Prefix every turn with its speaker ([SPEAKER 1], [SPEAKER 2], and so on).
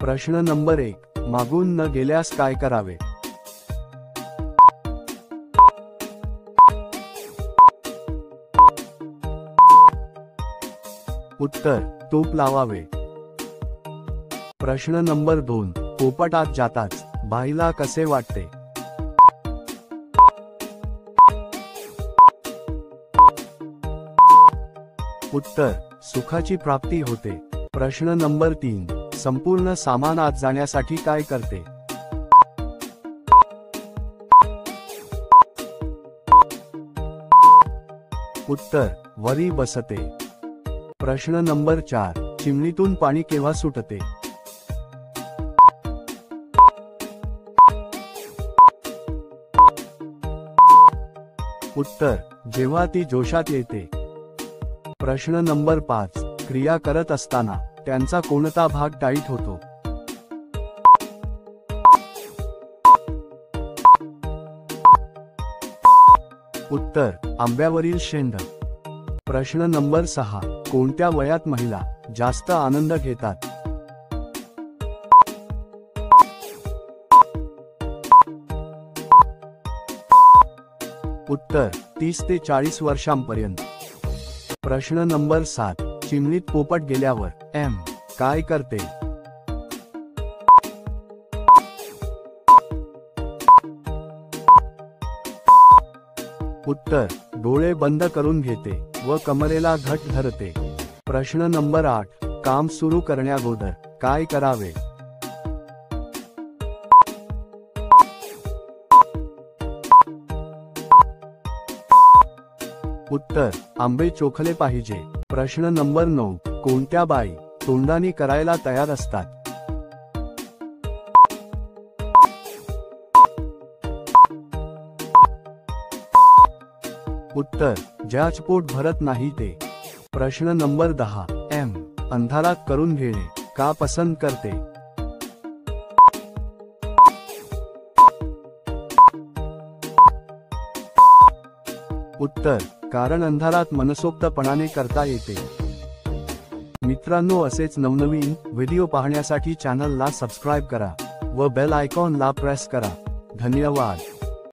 [SPEAKER 1] प्रश्न नंबर 1, मागून न गेल्यास काय करावे? उत्तर, तूप लावावे. प्रश्न नंबर 2, पोपटात जाताच बाईला कसे वाटते? उत्तर, सुखाची प्राप्ती होते. प्रश्न नंबर 3, संपूर्ण सामान आत जाण्यासाठी काय करते? उत्तर, वरी बसते. प्रश्न नंबर 4, चिमणीतून पाणी केव्हा सुटते? उत्तर, जेव्हा ती जोशात येते. प्रश्न नंबर 5, क्रिया करत असताना त्यांचा कोणता भाग टाईट होतो? उत्तर, आंब्यावरील शेंड. प्रश्न नंबर 6, कोणत्या वयात महिला जास्त आनंद घेतात? उत्तर, 30 ते 40 वर्षांपर्यंत. प्रश्न नंबर 7, चिमणीत पोपट गेल्यावर काय करते? उत्तर, डोळे बंद करून घेते व कमरेला घट्ट धरते. प्रश्न नंबर 8, काम सुरू करण्याअगोदर काय करावे? उत्तर, आंबे चोखले पाहिजे. प्रश्न नंबर 9, कोणत्या बाई तोंडानी करायला तयार असतात? उत्तर, ज्याच पोट भरत नाही ते. प्रश्न नंबर 10, अंधारात करून घेणे का पसंत करते? उत्तर, कारण अंधारात मनसोक्तपणाने करता येते. मित्रांनो, असेच नवनवीन व्हिडिओ पाहण्यासाठी चॅनलला सबस्क्राईब करा व बेल आयकॉनला प्रेस करा. धन्यवाद.